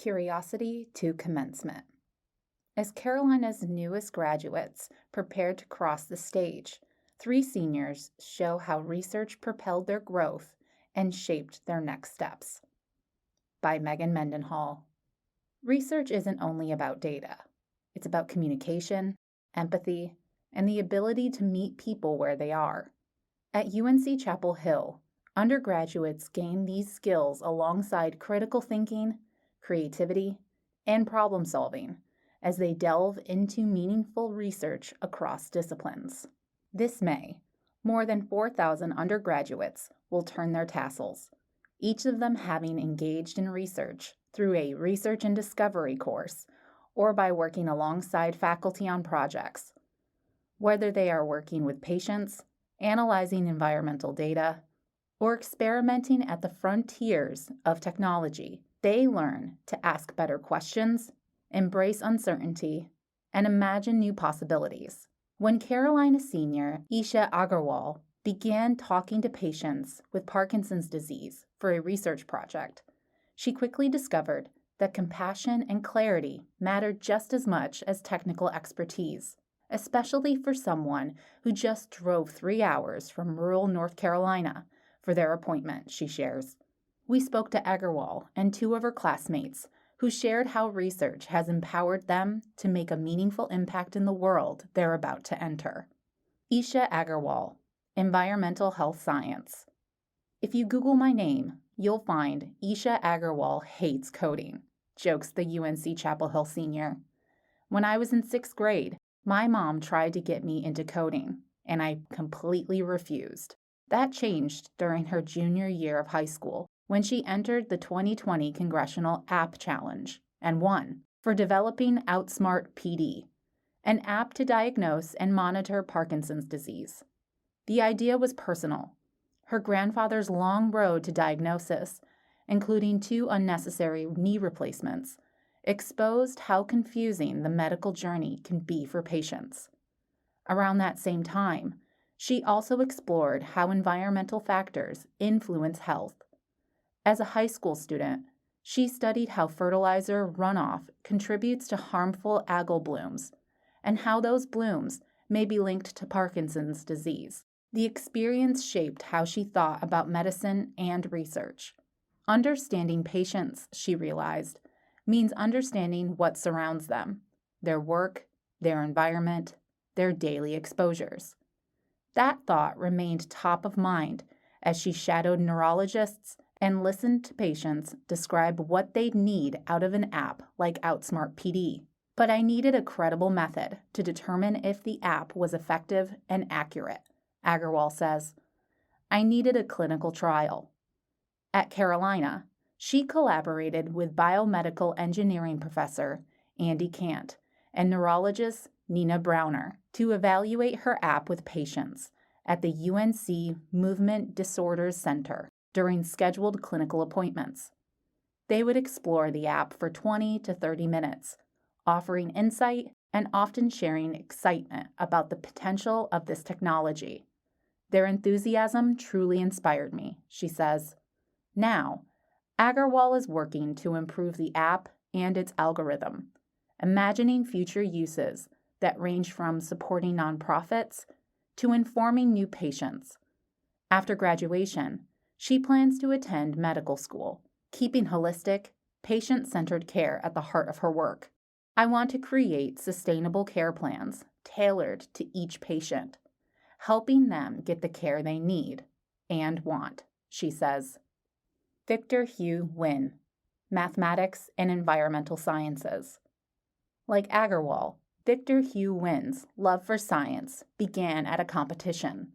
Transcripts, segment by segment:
Curiosity to Commencement. As Carolina's newest graduates prepared to cross the stage, 3 seniors show how research propelled their growth and shaped their next steps. By Mendenhall. Research isn't only about data. It's about communication, empathy, and the ability to meet people where they are. At UNC Chapel Hill, undergraduates gain these skills alongside critical thinking, creativity, and problem solving as they delve into meaningful research across disciplines. This May, more than 4,000 undergraduates will turn their tassels, each of them having engaged in research through a research and discovery course or by working alongside faculty on projects. Whether they are working with patients, analyzing environmental data, or experimenting at the frontiers of technology, they learn to ask better questions, embrace uncertainty, and imagine new possibilities. When Carolina senior Isha Agarwal began talking to patients with Parkinson's disease for a research project, she quickly discovered that compassion and clarity mattered just as much as technical expertise, especially for someone who just drove 3 hours from rural North Carolina for their appointment, she shares. We spoke to Agarwal and 2 of her classmates who shared how research has empowered them to make a meaningful impact in the world they're about to enter. Isha Agarwal, Environmental Health Science. If you Google my name, you'll find Isha Agarwal hates coding, jokes the UNC Chapel Hill senior. When I was in 6th grade, my mom tried to get me into coding, and I completely refused. That changed during her junior year of high school, when she entered the 2020 Congressional App Challenge and won for developing Outsmart PD, an app to diagnose and monitor Parkinson's disease. The idea was personal. Her grandfather's long road to diagnosis, including 2 unnecessary knee replacements, exposed how confusing the medical journey can be for patients. Around that same time, she also explored how environmental factors influence health. As a high school student, she studied how fertilizer runoff contributes to harmful algal blooms and how those blooms may be linked to Parkinson's disease. The experience shaped how she thought about medicine and research. Understanding patients, she realized, means understanding what surrounds them, their work, their environment, their daily exposures. That thought remained top of mind as she shadowed neurologists and listened to patients describe what they'd need out of an app like Outsmart PD. But I needed a credible method to determine if the app was effective and accurate, Agarwal says. I needed a clinical trial. At Carolina, she collaborated with biomedical engineering professor Andy Kant and neurologist Nina Browner to evaluate her app with patients at the UNC Movement Disorders Center during scheduled clinical appointments. They would explore the app for 20 to 30 minutes, offering insight and often sharing excitement about the potential of this technology. Their enthusiasm truly inspired me, she says. Now, Agarwal is working to improve the app and its algorithm, imagining future uses that range from supporting nonprofits to informing new patients. After graduation, she plans to attend medical school, keeping holistic, patient-centered care at the heart of her work. I want to create sustainable care plans tailored to each patient, helping them get the care they need and want, she says. Victor Hugh Wynne, Mathematics and Environmental Sciences. Like Agarwal, Victor Hugh Wynne's love for science began at a competition,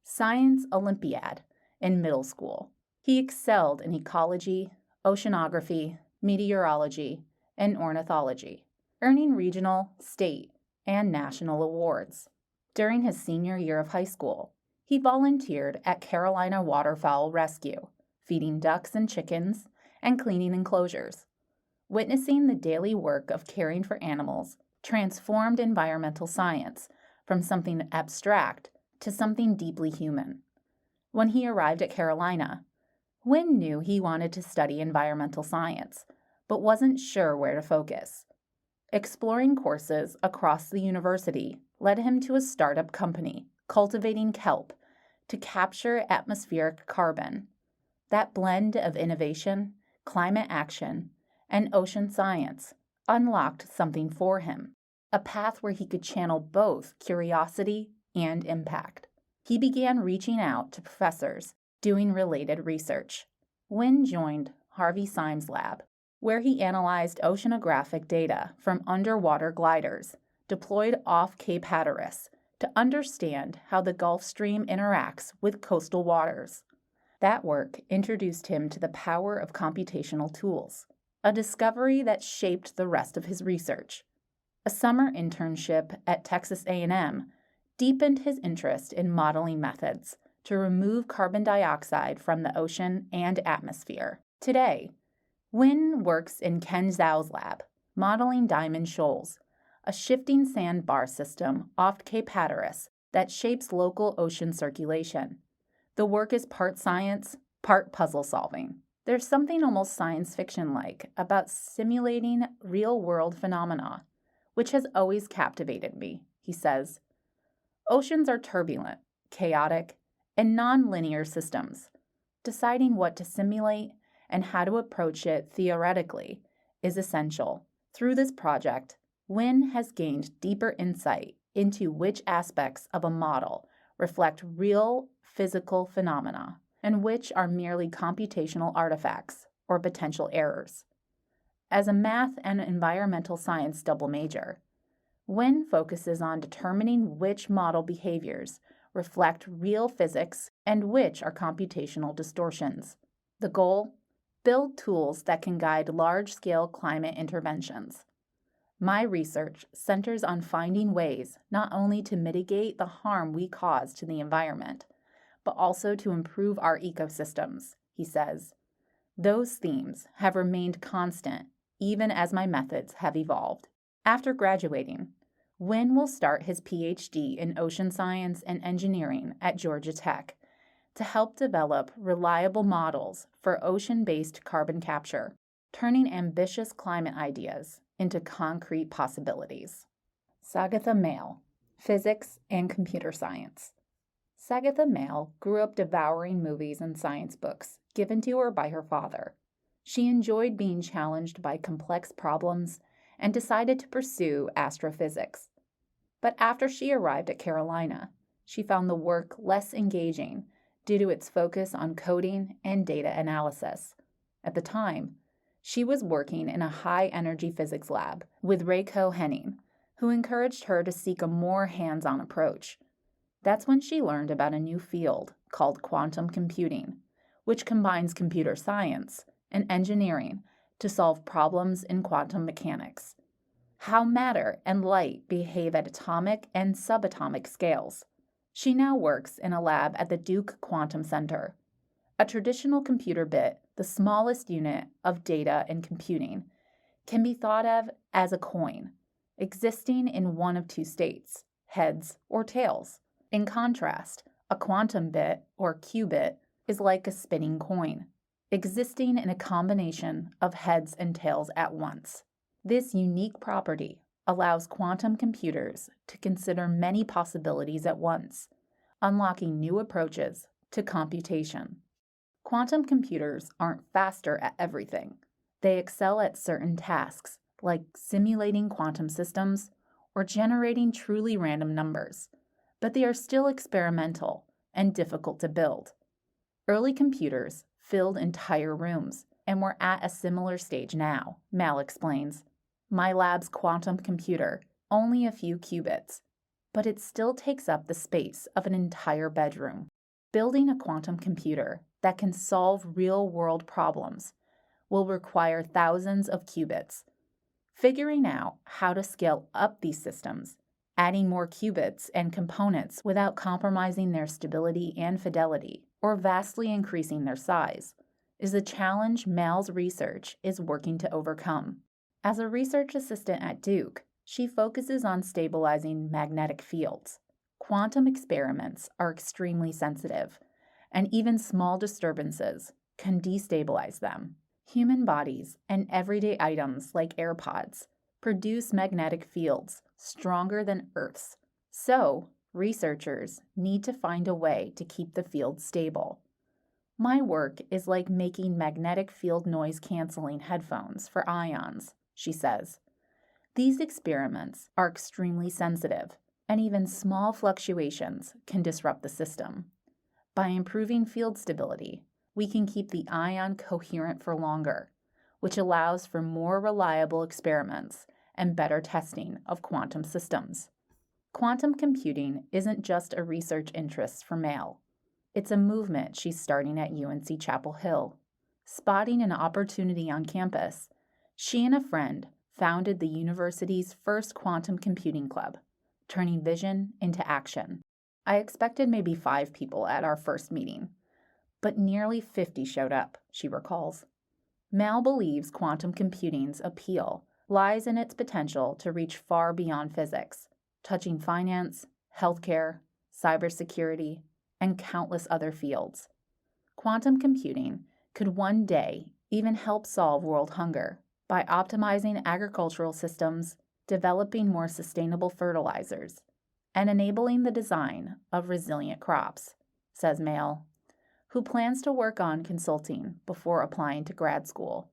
Science Olympiad, in middle school. He excelled in ecology, oceanography, meteorology, and ornithology, earning regional, state, and national awards. During his senior year of high school, he volunteered at Carolina Waterfowl Rescue, feeding ducks and chickens and cleaning enclosures. Witnessing the daily work of caring for animals transformed environmental science from something abstract to something deeply human. When he arrived at Carolina, Wynne knew he wanted to study environmental science, but wasn't sure where to focus. Exploring courses across the university led him to a startup company cultivating kelp to capture atmospheric carbon. That blend of innovation, climate action, and ocean science unlocked something for him, a path where he could channel both curiosity and impact. He began reaching out to professors doing related research. Wynne joined Harvey Symes' lab, where he analyzed oceanographic data from underwater gliders deployed off Cape Hatteras to understand how the Gulf Stream interacts with coastal waters. That work introduced him to the power of computational tools, a discovery that shaped the rest of his research. A summer internship at Texas A&M deepened his interest in modeling methods to remove carbon dioxide from the ocean and atmosphere. Today, Wynne works in Ken Zhao's lab, modeling diamond shoals, a shifting sandbar system off Cape Hatteras that shapes local ocean circulation. The work is part science, part puzzle solving. There's something almost science fiction-like about simulating real-world phenomena, which has always captivated me, he says. Oceans are turbulent, chaotic, and non-linear systems. Deciding what to simulate and how to approach it theoretically is essential. Through this project, Wynne has gained deeper insight into which aspects of a model reflect real physical phenomena and which are merely computational artifacts or potential errors. As a math and environmental science double major, Wynne focuses on determining which model behaviors reflect real physics and which are computational distortions. The goal? Build tools that can guide large-scale climate interventions. My research centers on finding ways not only to mitigate the harm we cause to the environment, but also to improve our ecosystems, he says. Those themes have remained constant even as my methods have evolved. After graduating, Wynne will start his PhD in ocean science and engineering at Georgia Tech to help develop reliable models for ocean-based carbon capture, turning ambitious climate ideas into concrete possibilities. Sagatha Mail, Physics and Computer Science. Sagatha Mail grew up devouring movies and science books given to her by her father. She enjoyed being challenged by complex problems and decided to pursue astrophysics. But after she arrived at Carolina, she found the work less engaging due to its focus on coding and data analysis. At the time, she was working in a high-energy physics lab with Rayco Henning, who encouraged her to seek a more hands-on approach. That's when she learned about a new field called quantum computing, which combines computer science and engineering to solve problems in quantum mechanics. How matter and light behave at atomic and subatomic scales. She now works in a lab at the Duke Quantum Center. A traditional computer bit, the smallest unit of data in computing, can be thought of as a coin, existing in one of two states, heads or tails. In contrast, a quantum bit, or qubit, is like a spinning coin, existing in a combination of heads and tails at once. This unique property allows quantum computers to consider many possibilities at once, unlocking new approaches to computation. Quantum computers aren't faster at everything. They excel at certain tasks, like simulating quantum systems or generating truly random numbers, but they are still experimental and difficult to build. Early computers filled entire rooms, and we're at a similar stage now, Mal explains. My lab's quantum computer, only a few qubits, but it still takes up the space of an entire bedroom. Building a quantum computer that can solve real-world problems will require thousands of qubits. Figuring out how to scale up these systems, adding more qubits and components without compromising their stability and fidelity, or vastly increasing their size, is a challenge Mal's research is working to overcome. As a research assistant at Duke, she focuses on stabilizing magnetic fields. Quantum experiments are extremely sensitive, and even small disturbances can destabilize them. Human bodies and everyday items like AirPods produce magnetic fields stronger than Earth's. So, researchers need to find a way to keep the field stable. My work is like making magnetic field noise canceling headphones for ions, she says. These experiments are extremely sensitive, and even small fluctuations can disrupt the system. By improving field stability, we can keep the ion coherent for longer, which allows for more reliable experiments and better testing of quantum systems. Quantum computing isn't just a research interest for Male. It's a movement she's starting at UNC Chapel Hill. Spotting an opportunity on campus, she and a friend founded the university's first quantum computing club, turning vision into action. I expected maybe 5 people at our first meeting, but nearly 50 showed up, she recalls. Mal believes quantum computing's appeal lies in its potential to reach far beyond physics, touching finance, healthcare, cybersecurity, and countless other fields. Quantum computing could one day even help solve world hunger by optimizing agricultural systems, developing more sustainable fertilizers, and enabling the design of resilient crops, says Mail, who plans to work on consulting before applying to grad school.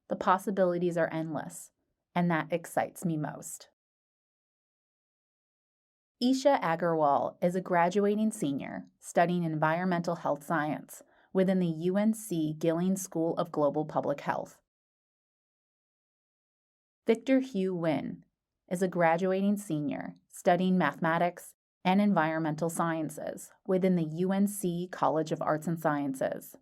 The possibilities are endless, and that excites me most. Isha Agarwal is a graduating senior studying environmental health science within the UNC Gilling School of Global Public Health. Victor Hugh Wynn is a graduating senior studying mathematics and environmental sciences within the UNC College of Arts and Sciences.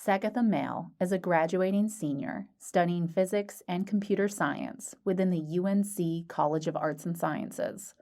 Sagatha Male is a graduating senior studying physics and computer science within the UNC College of Arts and Sciences.